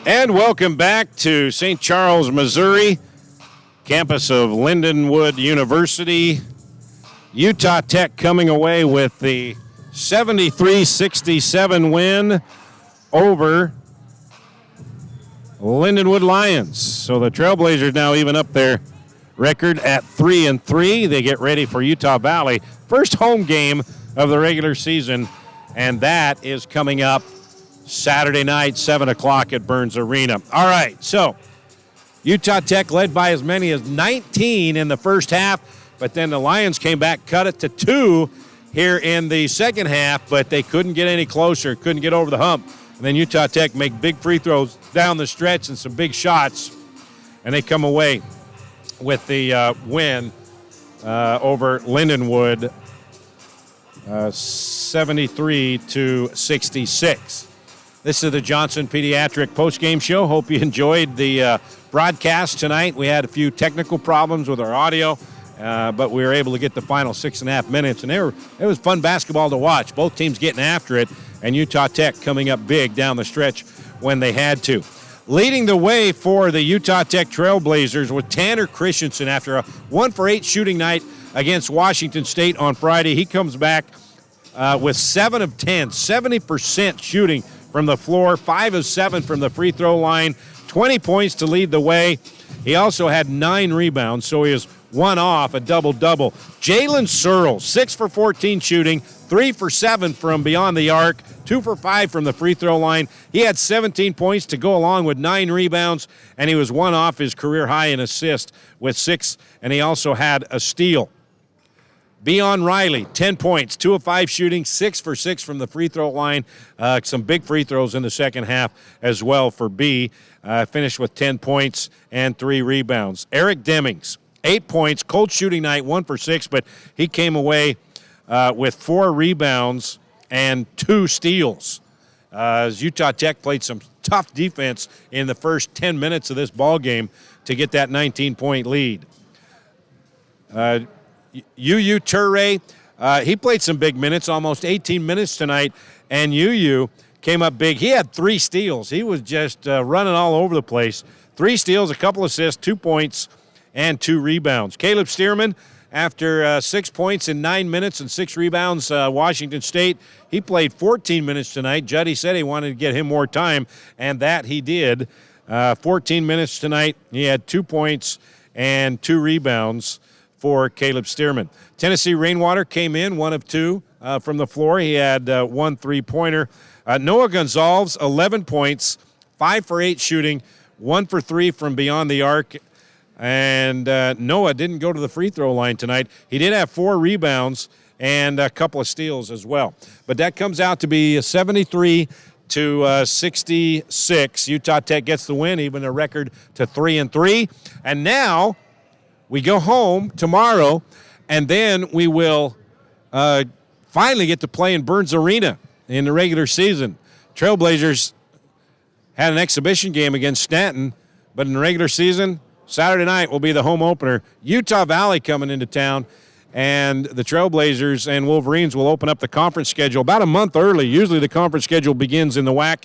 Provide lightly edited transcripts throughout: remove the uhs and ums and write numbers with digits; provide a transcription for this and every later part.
And welcome back to St. Charles, Missouri, campus of Lindenwood University. Utah Tech coming away with the 73-67 win over Lindenwood Lions. So the Trailblazers now even up their record at 3-3. They get ready for Utah Valley. First home game of the regular season, and that is coming up Saturday night, 7 o'clock at Burns Arena. All right, so Utah Tech led by as many as 19 in the first half, but then the Lions came back, cut it to 2 here in the second half, but they couldn't get any closer, couldn't get over the hump. And then Utah Tech make big free throws down the stretch and some big shots, and they come away with the win over Lindenwood, 73-66. This is the Johnson Pediatric postgame show. Hope you enjoyed the broadcast tonight. We had a few technical problems with our audio, but we were able to get the final 6.5 minutes, and it was fun basketball to watch. Both teams getting after it, and Utah Tech coming up big down the stretch when they had to. Leading the way for the Utah Tech Trailblazers was Tanner Christensen after a 1-for-8 shooting night against Washington State on Friday. He comes back with 7 of 10, 70% shooting from the floor, 5 of 7 from the free throw line, 20 points to lead the way. He also had 9 rebounds, so he is one off, a double-double. Jalen Searle, 6 for 14 shooting, 3 for 7 from beyond the arc, 2 for 5 from the free throw line. He had 17 points to go along with 9 rebounds, and he was one off his career high in assists with 6, and he also had a steal. Beon Riley, 10 points, 2 of 5 shooting, 6 for 6 from the free throw line. Some big free throws in the second half as well for B. Finished with 10 points and 3 rebounds. Eric Demings, 8 points, cold shooting night, 1 for 6, but he came away with 4 rebounds and 2 steals. As Utah Tech played some tough defense in the first 10 minutes of this ball game to get that 19-point lead. UU Turay, he played some big minutes, almost 18 minutes tonight, and UU came up big. He had 3 steals. He was just running all over the place. 3 steals, a couple assists, 2 points, and 2 rebounds. Caleb Stearman, after 6 points in 9 minutes and 6 rebounds, Washington State, he played 14 minutes tonight. Juddy said he wanted to get him more time, and that he did. 14 minutes tonight. He had 2 points and 2 rebounds for Caleb Stearman. Tennessee Rainwater came in 1 of 2 from the floor. He had 1 3-pointer. Noah Gonzalez, 11 points, 5 for 8 shooting, 1 for 3 from beyond the arc. And Noah didn't go to the free throw line tonight. He did have 4 rebounds and a couple of steals as well. But that comes out to be 73-66. Utah Tech gets the win, even a record to 3-3. And now we go home tomorrow, and then we will finally get to play in Burns Arena in the regular season. Trailblazers had an exhibition game against Stanton, but in the regular season, Saturday night will be the home opener. Utah Valley coming into town, and the Trailblazers and Wolverines will open up the conference schedule about a month early. Usually the conference schedule begins in the WAC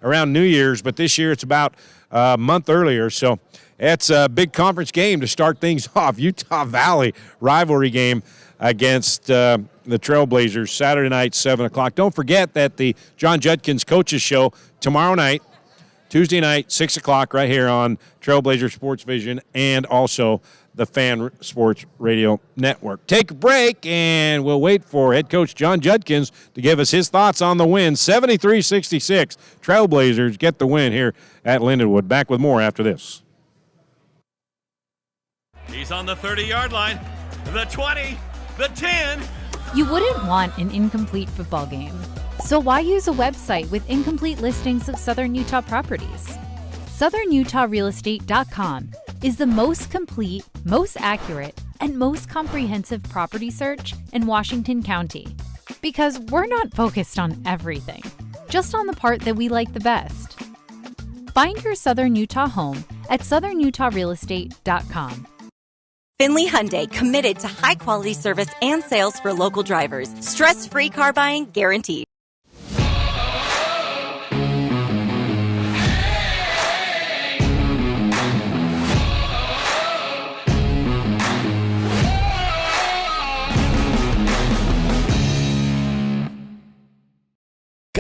around New Year's, but this year it's about a month earlier, so it's a big conference game to start things off. Utah Valley rivalry game against the Trailblazers Saturday night, 7 o'clock. Don't forget that the John Judkins Coaches Show tomorrow night, Tuesday night, 6 o'clock, right here on Trailblazer Sports Vision and also the Fan Sports Radio Network. Take a break, and we'll wait for head coach John Judkins to give us his thoughts on the win. 73-66. Trailblazers get the win here at Lindenwood. Back with more after this. He's on the 30-yard line, the 20, the 10. You wouldn't want an incomplete football game. So why use a website with incomplete listings of Southern Utah properties? SouthernUtahRealEstate.com is the most complete, most accurate, and most comprehensive property search in Washington County. Because we're not focused on everything, just on the part that we like the best. Find your Southern Utah home at SouthernUtahRealEstate.com. Finley Hyundai, committed to high-quality service and sales for local drivers. Stress-free car buying guaranteed.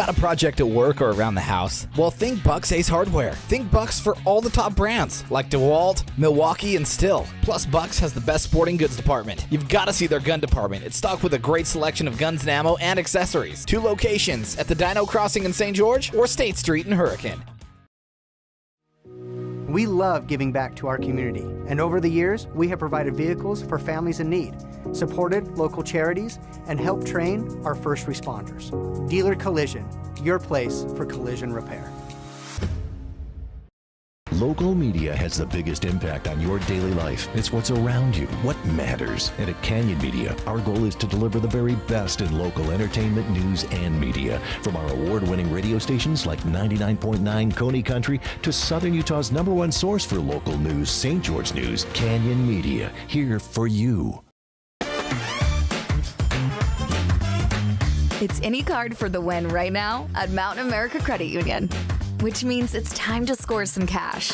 Got a project at work or around the house? Well, think Bucks Ace Hardware. Think Bucks for all the top brands like DeWalt, Milwaukee, and Stihl. Plus, Bucks has the best sporting goods department. You've got to see their gun department. It's stocked with a great selection of guns and ammo and accessories. 2 locations at the Dino Crossing in St. George or State Street in Hurricane. We love giving back to our community, and over the years, we have provided vehicles for families in need, supported local charities, and helped train our first responders. Dealer Collision, your place for collision repair. Local media has the biggest impact on your daily life. It's what's around you, what matters. And at Canyon Media, our goal is to deliver the very best in local entertainment, news, and media. From our award-winning radio stations like 99.9 Coney Country to Southern Utah's #1 source for local news, St. George News, Canyon Media, here for you. It's any card for the win right now at Mountain America Credit Union, which means it's time to score some cash.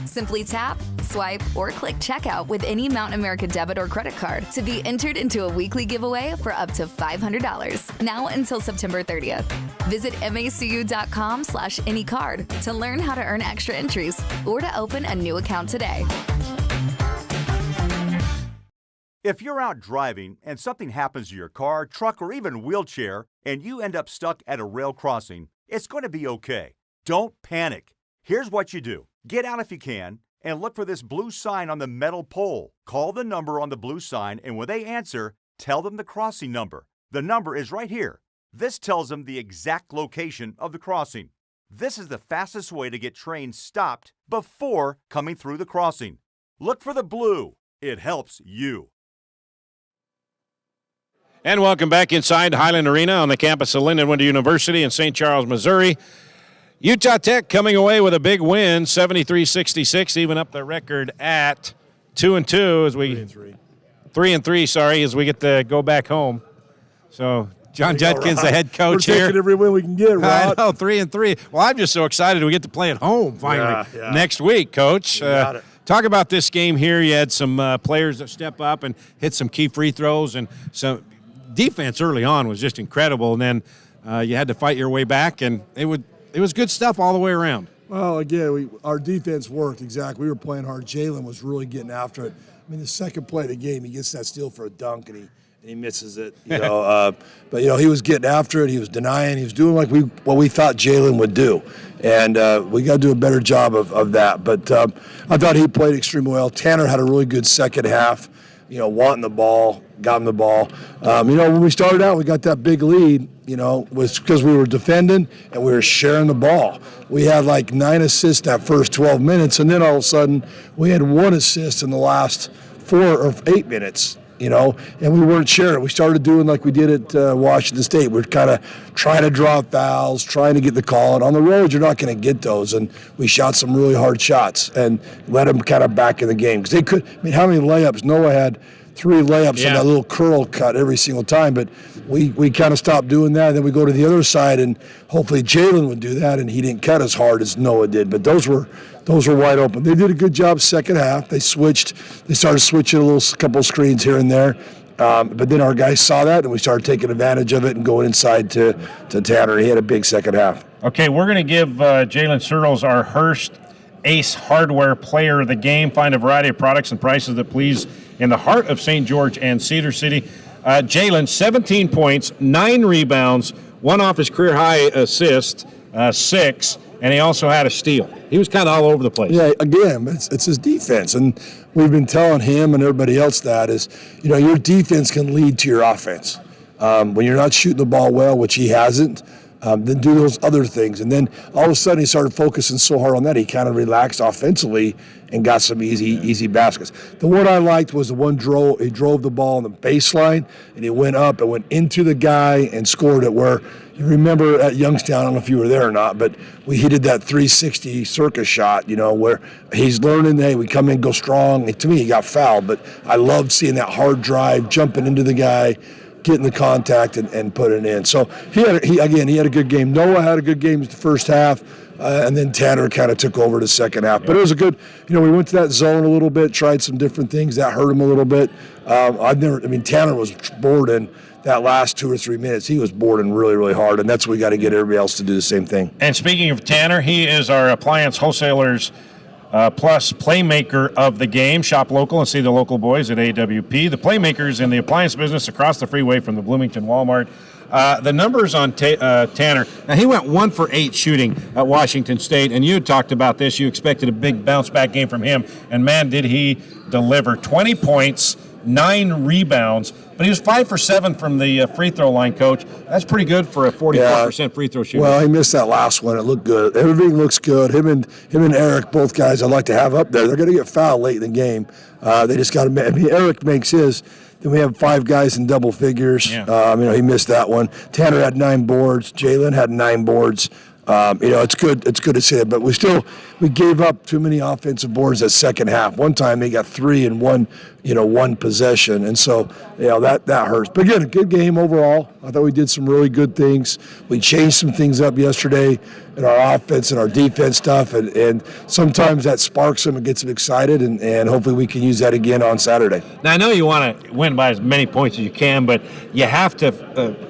Simply tap, swipe, or click checkout with any Mountain America debit or credit card to be entered into a weekly giveaway for up to $500, now until September 30th. Visit macu.com/anycard to learn how to earn extra entries or to open a new account today. If you're out driving and something happens to your car, truck, or even wheelchair, and you end up stuck at a rail crossing, it's going to be okay. Don't panic. Here's what you do. Get out if you can and look for this blue sign on the metal pole. Call the number on the blue sign, and when they answer, tell them the crossing number. The number is right here. This tells them the exact location of the crossing. This is the fastest way to get trains stopped before coming through the crossing. Look for the blue. It helps you. And welcome back inside Highland Arena on the campus of Lindenwood University in St. Charles, Missouri. Utah Tech coming away with a big win, 73-66, even up their record at 2-2 as we 3-3, sorry, as we get to go back home. So John Judkins, the head coach We're here. taking every win we can get, Rod. I know, 3-3. Well, I'm just so excited we get to play at home finally next week, Coach. Talk about this game here. You had some players that step up and hit some key free throws, and some defense early on was just incredible. And then you had to fight your way back, and it was good stuff all the way around. Well, again, our defense worked exactly. We were playing hard. Jalen was really getting after it. I mean, the second play of the game, he gets that steal for a dunk, and he misses it. But he was getting after it. He was denying. He was doing what we thought Jalen would do, and we got to do a better job of that. But I thought he played extremely well. Tanner had a really good second half. Wanting the ball, got him the ball. When we started out, we got that big lead, was because we were defending and we were sharing the ball. We had 9 assists that first 12 minutes, and then all of a sudden we had 1 assist in the last 4 or 8 minutes, and we weren't sharing. We started doing like we did at Washington State. We're kind of trying to draw fouls, trying to get the call. And on the road, you're not going to get those. And we shot some really hard shots and let them kind of back in the game. Because they could, how many layups? Noah had 3 layups on that little curl cut every single time. But we kind of stopped doing that. And then we go to the other side, and hopefully Jalen would do that. And he didn't cut as hard as Noah did. But those were wide open. They did a good job second half. They started switching a couple of screens here and there. But then our guys saw that, and we started taking advantage of it and going inside to Tanner. He had a big second half. Okay, we're going to give Jalen Searles our Hearst Ace Hardware Player of the Game. Find a variety of products and prices that please in the heart of St. George and Cedar City. Jalen, 17 points, 9 rebounds, 1 off his career-high assist, 6, and he also had a steal. He was kind of all over the place. Yeah, again, it's his defense. And we've been telling him and everybody else that is, your defense can lead to your offense. When you're not shooting the ball well, which he hasn't, then do those other things. And then all of a sudden he started focusing so hard on that, he kind of relaxed offensively and got some easy baskets. The one I liked was the one he drove the ball on the baseline, and he went up and went into the guy and scored it, where you remember at Youngstown, I don't know if you were there or not, but he did that 360 circus shot, where he's learning, hey, we come in, go strong. To me, he got fouled, but I loved seeing that hard drive, jumping into the guy, getting the contact and putting it in. So he had a good game. Noah had a good game in the first half, and then Tanner kind of took over the second half. But it was a good, we went to that zone a little bit, tried some different things. That hurt him a little bit. Tanner was bored, and that last 2 or 3 minutes, he was boarding really, really hard, and that's what we got to get everybody else to do the same thing. And speaking of Tanner, he is our Appliance Wholesalers Plus Playmaker of the game. Shop local and see the local boys at AWP. The Playmakers in the appliance business across the freeway from the Bloomington Walmart. The numbers on Tanner, now he went 1 for 8 shooting at Washington State, and you had talked about this. You expected a big bounce-back game from him, and man, did he deliver. 20 points, 9 rebounds, but he was 5 for 7 from the free throw line, Coach. That's pretty good for a 44% free throw shooter. Well, he missed that last one. It looked good. Everything looks good. Him and Eric, both guys I'd like to have up there. They're going to get fouled late in the game. They just got to. I mean, Eric makes his. Then we have 5 guys in double figures. Yeah. He missed that one. Tanner had 9 boards. Jalen had 9 boards. It's good. It's good to see it, but we gave up too many offensive boards that second half. One time they got 3 in one possession, and so that hurts. But again, a good game overall. I thought we did some really good things. We changed some things up yesterday in our offense and our defense stuff, and sometimes that sparks them and gets them excited, and hopefully we can use that again on Saturday. Now, I know you want to win by as many points as you can, but you have to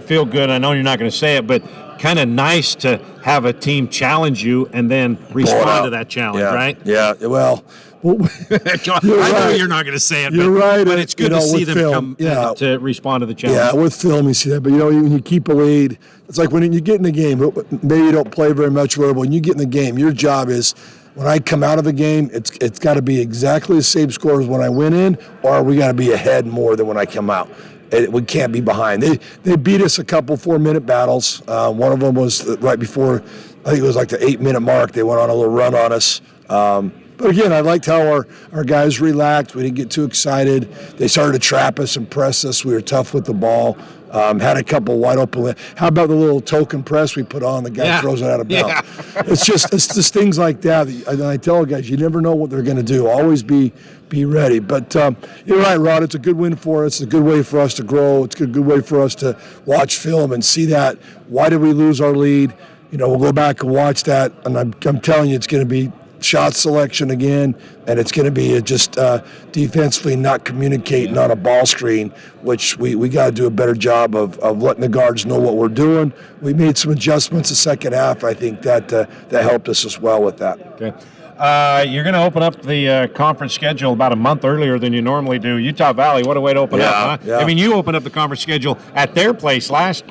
feel good. I know you're not going to say it, but kind of nice to have a team challenge you and then respond to that challenge, right? Yeah, well I know you're not going to say it, but it's good to see them come to respond to the challenge. Yeah, with film you see that, but when you keep a lead, it's like when you get in the game, maybe you don't play very much, but when you get in the game, your job is, when I come out of the game, it's got to be exactly the same score as when I went in, or we got to be ahead more than when I come out. We can't be behind. They beat us a couple 4-minute battles. One of them was right before, I think it was like the 8-minute mark. They went on a little run on us. But again, I liked how our guys relaxed. We didn't get too excited. They started to trap us and press us. We were tough with the ball. Had a couple wide open. How about the little token press we put on? The guy throws it out of bounds. Yeah. It's just things like that. And I tell guys, you never know what they're going to do. Always be ready. But you're right, Rod. It's a good win for us. It's a good way for us to grow. It's a good way for us to watch film and see that. Why did we lose our lead? We'll go back and watch that. And I'm telling you, it's going to be shot selection again, and it's going to be just defensively not communicating on a ball screen, which we got to do a better job of letting the guards know what we're doing. We made some adjustments the second half. I think that helped us as well with that. Okay. You're going to open up the conference schedule about a month earlier than you normally do. Utah Valley, what a way to open up, huh? Yeah. I mean, you opened up the conference schedule at their place last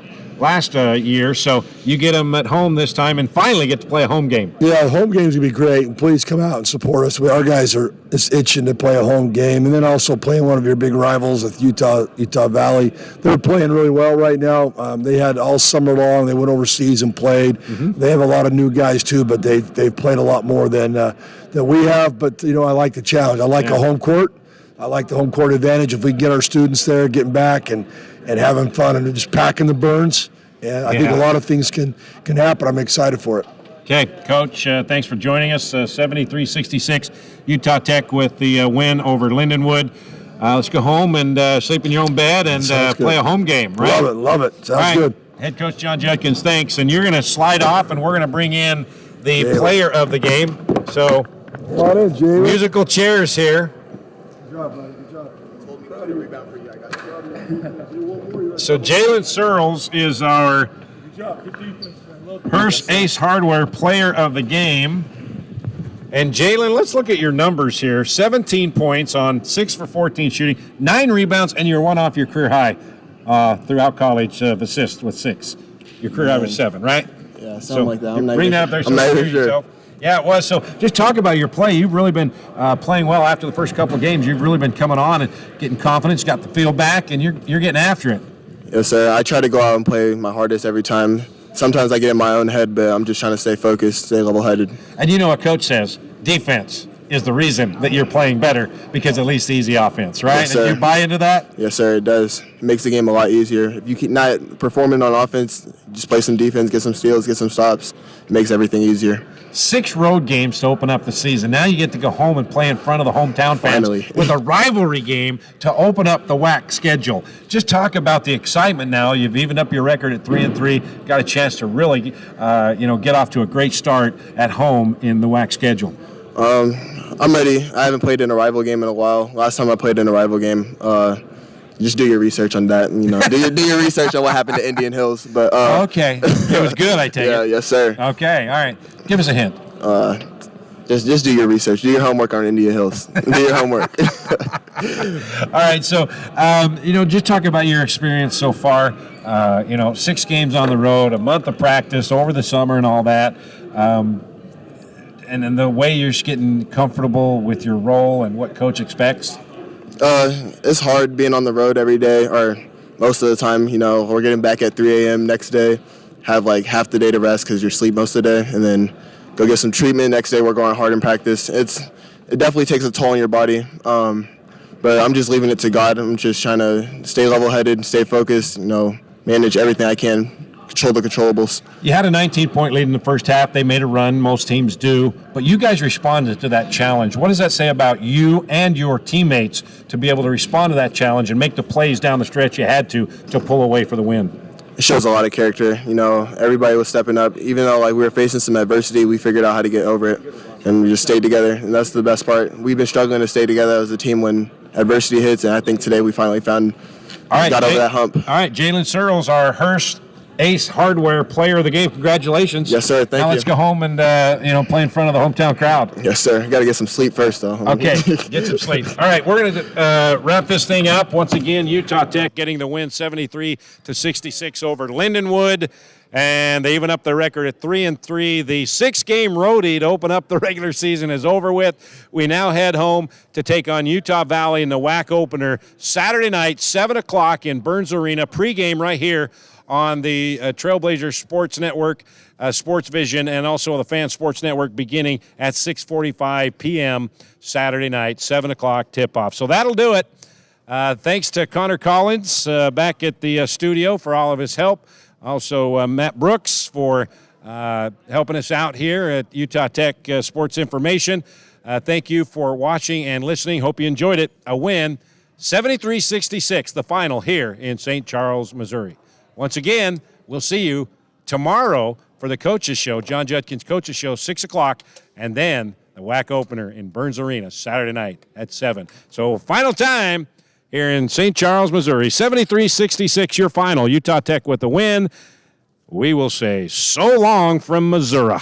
year, so you get them at home this time and finally get to play a home game. Yeah, the home game's going to be great, and please come out and support us. Our guys are just itching to play a home game, and then also playing one of your big rivals with Utah Valley. They're playing really well right now. They had all summer long. They went overseas and played. Mm-hmm. They have a lot of new guys too, but they've played a lot more than we have. But I like the challenge. I like a home court. I like the home court advantage. If we can get our students there, getting back and having fun and just packing the burns. And I think a lot of things can happen. I'm excited for it. Okay, Coach, thanks for joining us. 73-66, Utah Tech with the win over Lindenwood. Let's go home and sleep in your own bed and play a home game, right? Love it. Sounds good. Head Coach John Judkins, thanks. And you're going to slide off, and we're going to bring in the player of the game. So, come on in, Jalen. Musical chairs here. Good job, buddy. Good job. Told me to rebound for you. I got you. So Jalen Searles is our Hearst Ace Hardware Player of the Game. And Jalen, let's look at your numbers here. 17 points on 6 for 14 shooting, 9 rebounds, and you're one off your career high throughout college of assists with 6. Your career high was 7, right? Yeah, something like that. I'm not bring that up there. I'm not even sure. Yeah, it was. So just talk about your play. You've really been playing well after the first couple of games. You've really been coming on and getting confidence, got the field back, and you're getting after it. Yes, sir. I try to go out and play my hardest every time. Sometimes I get in my own head, but I'm just trying to stay focused, stay level-headed. And you know what Coach says, defense is the reason that you're playing better because it leads to easy offense, right? Yes, sir. And you buy into that? Yes, sir, it does. It makes the game a lot easier. If you keep not performing on offense, just play some defense, get some steals, get some stops. It makes everything easier. 6 road games to open up the season. Now you get to go home and play in front of the hometown fans with a rivalry game to open up the WAC schedule. Just talk about the excitement now. You've evened up your record at 3-3. Got a chance to really, get off to a great start at home in the WAC schedule. I'm ready. I haven't played in a rival game in a while. Last time I played in a rival game, just do your research on that. And, do your research on what happened to Indian Hills. But okay, it was good. I take it. Yes, sir. Okay, all right. Give us a hint. Just do your research. Do your homework on Indian Hills. Do your homework. All right, so just talk about your experience so far. 6 games on the road, a month of practice over the summer, and all that. And then the way you're just getting comfortable with your role and what coach expects. It's hard being on the road every day, or most of the time. We're getting back at 3 a.m. next day, have like half the day to rest because you're asleep most of the day, and then go get some treatment. Next day we're going hard in practice. It definitely takes a toll on your body, but I'm just leaving it to God. I'm just trying to stay level-headed, stay focused, manage everything I can, control the controllables. You had a 19-point lead in the first half. They made a run. Most teams do. But you guys responded to that challenge. What does that say about you and your teammates to be able to respond to that challenge and make the plays down the stretch you had to pull away for the win? It shows a lot of character. Everybody was stepping up. Even though we were facing some adversity, we figured out how to get over it, and we just stayed together. And that's the best part. We've been struggling to stay together as a team when adversity hits, and I think today we finally got over that hump. All right, Jalen Searles, our Hearst Ace Hardware Player of the Game. Congratulations. Yes, sir. Thank you. Now let's go home and play in front of the hometown crowd. Yes, sir. Got to get some sleep first, though. Okay, get some sleep. All right, we're going to wrap this thing up. Once again, Utah Tech getting the win 73-66 over Lindenwood. And they even up their record at 3-3. The 6-game roadie to open up the regular season is over with. We now head home to take on Utah Valley in the WAC opener Saturday night, 7 o'clock in Burns Arena. Pregame right here on the Trailblazers Sports Network, Sports Vision, and also the Fan Sports Network beginning at 6:45 p.m. Saturday night, 7 o'clock tip-off. So that'll do it. Thanks to Connor Collins back at the studio for all of his help. Also, Matt Brooks for helping us out here at Utah Tech Sports Information. Thank you for watching and listening. Hope you enjoyed it. A win, 73-66, the final here in St. Charles, Missouri. Once again, we'll see you tomorrow for the Coaches Show, John Judkins Coaches Show, 6 o'clock, and then the WAC opener in Burns Arena Saturday night at 7. So final time here in St. Charles, Missouri, 73-66, your final. Utah Tech with the win. We will say so long from Missouri.